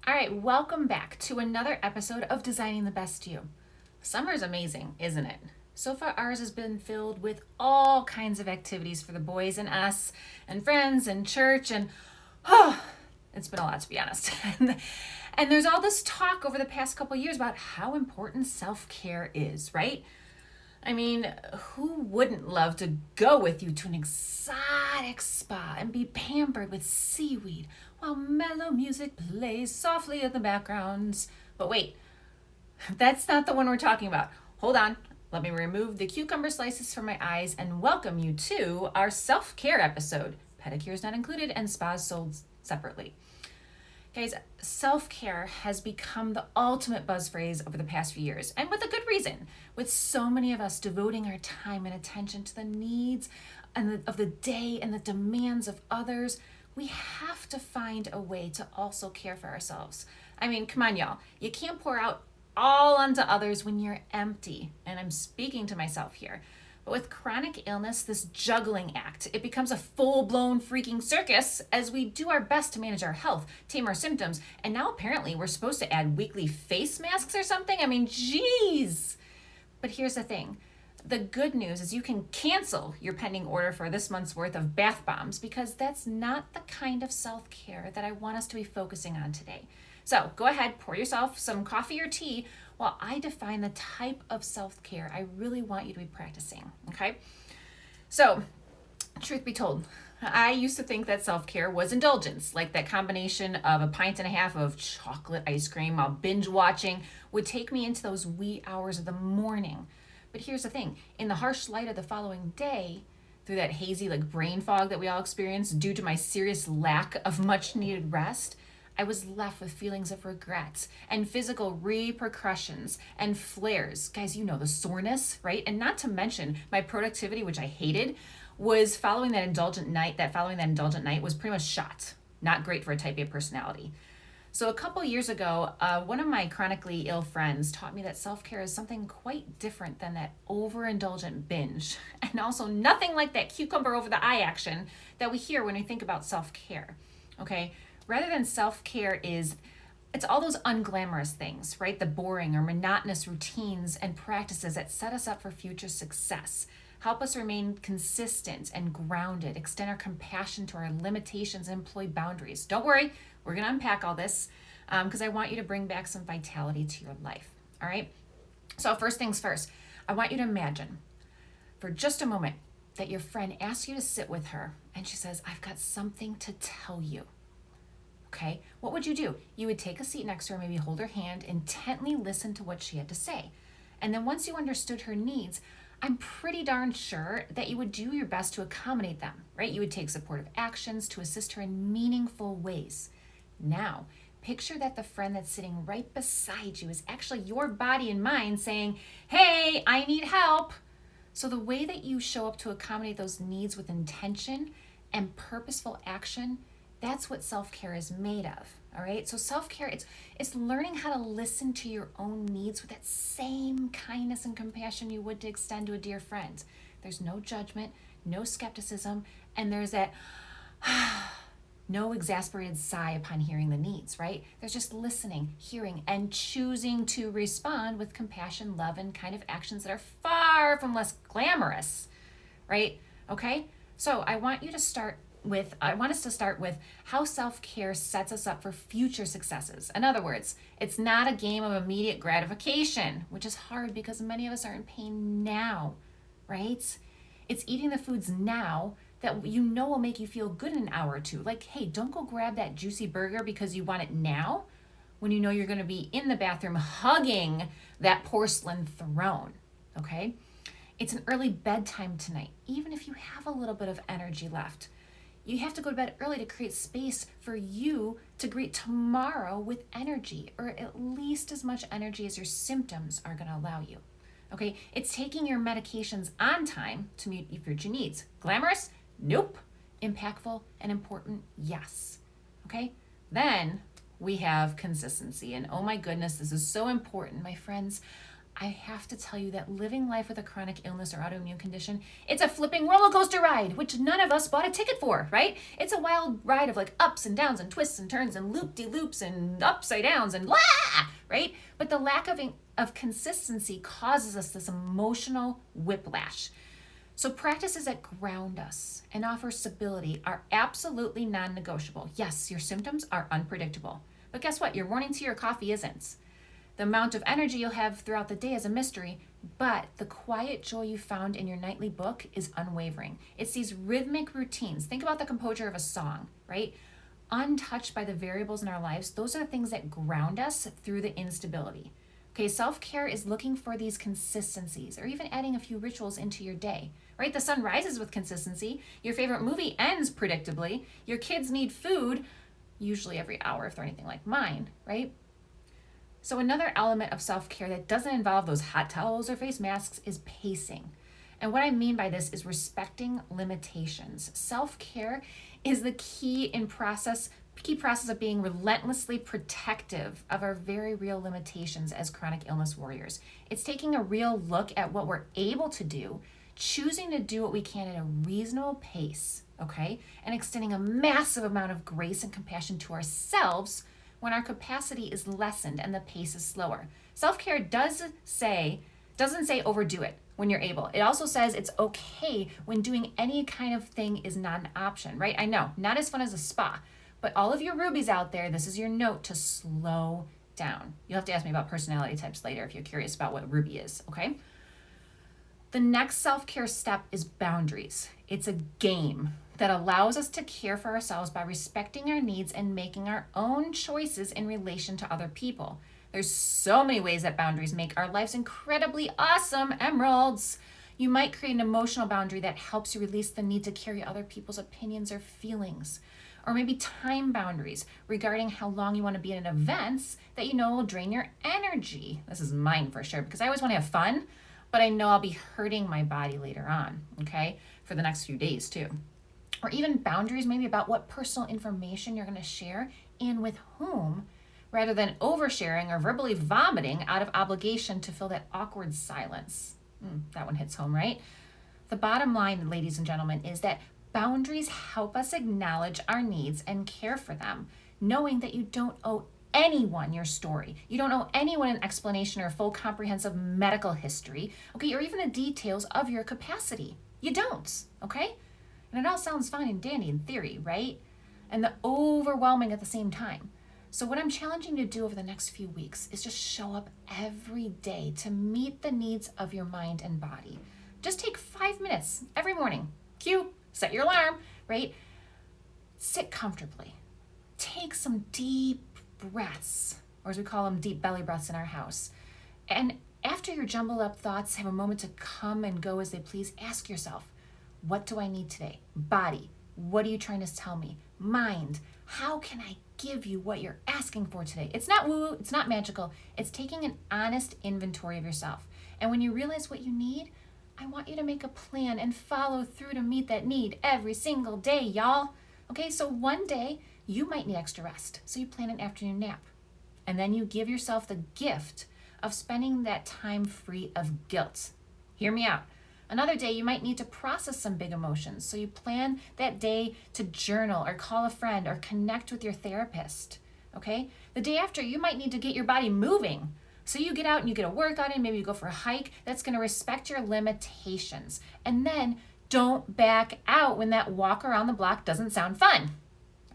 All right, welcome back to another episode of Designing the Best You. Summer is amazing, isn't it? So far, ours has been filled with all kinds of activities for the boys and us, and friends and church, and it's been a lot, to be honest. And there's all this talk over the past couple of years about how important self-care is, right? I mean, who wouldn't love to go with you to an exotic spa and be pampered with seaweed while mellow music plays softly in the background? But wait, that's not the one we're talking about. Hold on. Let me remove the cucumber slices from my eyes and welcome you to our self-care episode. Pedicures not included and spas sold separately. Guys, self-care has become the ultimate buzz phrase over the past few years, and with a good reason, with so many of us devoting our time and attention to the needs of the day and the demands of others. We have to find a way to also care for ourselves. I mean, come on, y'all. You can't pour out all onto others when you're empty, and I'm speaking to myself here. But with chronic illness, this juggling act, it becomes a full-blown freaking circus as we do our best to manage our health, tame our symptoms, and now apparently we're supposed to add weekly face masks or something? I mean, geez! But here's the thing. The good news is you can cancel your pending order for this month's worth of bath bombs because that's not the kind of self-care that I want us to be focusing on today. So go ahead, pour yourself some coffee or tea while I define the type of self-care I really want you to be practicing, okay? So, truth be told, I used to think that self-care was indulgence, like that combination of a pint and a half of chocolate ice cream while binge watching would take me into those wee hours of the morning. But here's the thing, in the harsh light of the following day, through that hazy brain fog that we all experience due to my serious lack of much needed rest, I was left with feelings of regrets and physical repercussions and flares. Guys, you know, the soreness, right? And not to mention my productivity, which I hated, was following that indulgent night was pretty much shot. Not great for a type A personality. So a couple years ago, one of my chronically ill friends taught me that self-care is something quite different than that overindulgent binge. And also nothing like that cucumber over the eye action that we hear when we think about self-care, okay? Rather than self-care it's all those unglamorous things, right? The boring or monotonous routines and practices that set us up for future success, help us remain consistent and grounded, extend our compassion to our limitations, and employ boundaries. Don't worry, we're going to unpack all this because I want you to bring back some vitality to your life, all right? So first things first, I want you to imagine for just a moment that your friend asks you to sit with her and she says, I've got something to tell you. Okay, what would you do? You would take a seat next to her, maybe hold her hand, intently listen to what she had to say. And then once you understood her needs, I'm pretty darn sure that you would do your best to accommodate them, right? You would take supportive actions to assist her in meaningful ways. Now, picture that the friend that's sitting right beside you is actually your body and mind saying, hey, I need help. So the way that you show up to accommodate those needs with intention and purposeful action, that's what self-care is made of, all right? So self-care, it's learning how to listen to your own needs with that same kindness and compassion you would to extend to a dear friend. There's no judgment, no skepticism, and there's that no exasperated sigh upon hearing the needs, right? There's just listening, hearing, and choosing to respond with compassion, love, and kind of actions that are far from less glamorous, right? Okay? So I want us to start with how self-care sets us up for future successes. In other words, it's not a game of immediate gratification, which is hard because many of us are in pain now, right? It's eating the foods now that you know will make you feel good in an hour or two. Like, hey, don't go grab that juicy burger because you want it now when you know you're going to be in the bathroom hugging that porcelain throne, okay? It's an early bedtime tonight, even if you have a little bit of energy left. You have to go to bed early to create space for you to greet tomorrow with energy, or at least as much energy as your symptoms are going to allow you. Okay, it's taking your medications on time to meet your future needs. Glamorous? Nope. Impactful and important? Yes. Okay, then we have consistency. And oh my goodness, this is so important, my friends. I have to tell you that living life with a chronic illness or autoimmune condition, it's a flipping roller coaster ride, which none of us bought a ticket for, right? It's a wild ride of like ups and downs and twists and turns and loop-de-loops and upside downs and blah, right? But the lack of consistency causes us this emotional whiplash. So practices that ground us and offer stability are absolutely non-negotiable. Yes, your symptoms are unpredictable, but guess what? Your morning tea or coffee isn't. The amount of energy you'll have throughout the day is a mystery, but the quiet joy you found in your nightly book is unwavering. It's these rhythmic routines. Think about the composure of a song, right? Untouched by the variables in our lives, those are the things that ground us through the instability. Okay, self-care is looking for these consistencies or even adding a few rituals into your day, right? The sun rises with consistency. Your favorite movie ends predictably. Your kids need food, usually every hour if they're anything like mine, right? So another element of self-care that doesn't involve those hot towels or face masks is pacing. And what I mean by this is respecting limitations. Self-care is the key process of being relentlessly protective of our very real limitations as chronic illness warriors. It's taking a real look at what we're able to do, choosing to do what we can at a reasonable pace, okay? And extending a massive amount of grace and compassion to ourselves when our capacity is lessened and the pace is slower. Self-care doesn't say overdo it when you're able. It also says it's okay when doing any kind of thing is not an option, right? I know, not as fun as a spa, but all of your rubies out there, this is your note to slow down. You'll have to ask me about personality types later if you're curious about what Ruby is, okay? The next self-care step is boundaries. It's a game that allows us to care for ourselves by respecting our needs and making our own choices in relation to other people. There's so many ways that boundaries make our lives incredibly awesome, emeralds. You might create an emotional boundary that helps you release the need to carry other people's opinions or feelings. Or maybe time boundaries regarding how long you want to be in events that you know will drain your energy. This is mine for sure because I always want to have fun, but I know I'll be hurting my body later on, okay, for the next few days too. Or even boundaries maybe about what personal information you're going to share and with whom, rather than oversharing or verbally vomiting out of obligation to fill that awkward silence. That one hits home, right? The bottom line, ladies and gentlemen, is that boundaries help us acknowledge our needs and care for them, knowing that you don't owe anyone your story. You don't owe anyone an explanation or full comprehensive medical history, okay, or even the details of your capacity. You don't, okay? And it all sounds fine and dandy in theory, right? And the overwhelming at the same time. So what I'm challenging you to do over the next few weeks is just show up every day to meet the needs of your mind and body. Just take 5 minutes every morning. Cue, set your alarm, right? Sit comfortably. Take some deep breaths, or as we call them, deep belly breaths in our house. And after your jumbled up thoughts have a moment to come and go as they please, ask yourself, what do I need today? Body, what are you trying to tell me? Mind, how can I give you what you're asking for today? It's not woo, it's not magical. It's taking an honest inventory of yourself. And when you realize what you need, I want you to make a plan and follow through to meet that need every single day, y'all. Okay, so one day you might need extra rest, so you plan an afternoon nap. And then you give yourself the gift of spending that time free of guilt. Hear me out. Another day, you might need to process some big emotions, so you plan that day to journal or call a friend or connect with your therapist, okay? The day after, you might need to get your body moving, so you get out and you get a workout in, maybe you go for a hike that's gonna respect your limitations. And then don't back out when that walk around the block doesn't sound fun,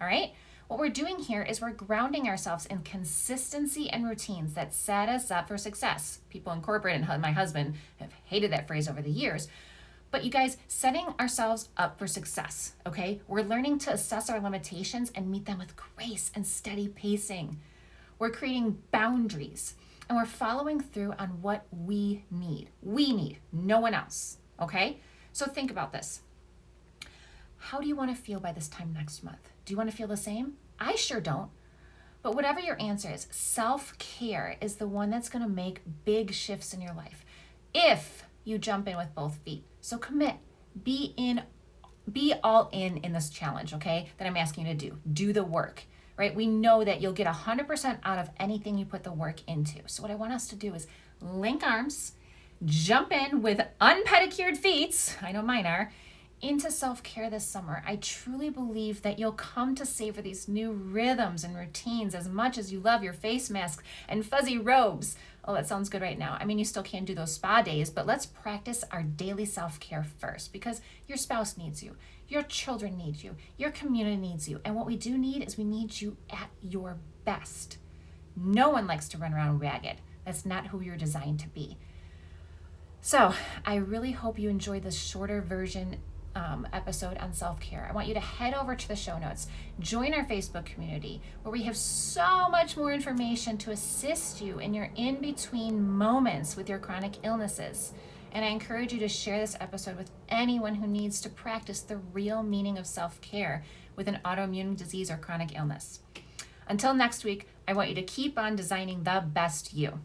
all right? What we're doing here is we're grounding ourselves in consistency and routines that set us up for success. People in corporate and my husband have hated that phrase over the years. But you guys, setting ourselves up for success, okay? We're learning to assess our limitations and meet them with grace and steady pacing. We're creating boundaries and we're following through on what we need. We need, no one else, okay? So think about this. How do you want to feel by this time next month? Do you want to feel the same? I sure don't. But whatever your answer is, self-care is the one that's going to make big shifts in your life if you jump in with both feet. So commit, be all in this challenge, okay, that I'm asking you to do. Do the work, right? We know that you'll get 100% out of anything you put the work into. So what I want us to do is link arms, jump in with unpedicured feet, I know mine are, into self-care this summer. I truly believe that you'll come to savor these new rhythms and routines as much as you love your face masks and fuzzy robes. Oh, that sounds good right now. I mean, you still can't do those spa days, but let's practice our daily self-care first, because your spouse needs you, your children need you, your community needs you, and what we do need is we need you at your best. No one likes to run around ragged. That's not who you're designed to be. So I really hope you enjoyed this shorter version episode on self-care. I want you to head over to the show notes, join our Facebook community where we have so much more information to assist you in your in-between moments with your chronic illnesses. And I encourage you to share this episode with anyone who needs to practice the real meaning of self-care with an autoimmune disease or chronic illness. Until next week, I want you to keep on designing the best you.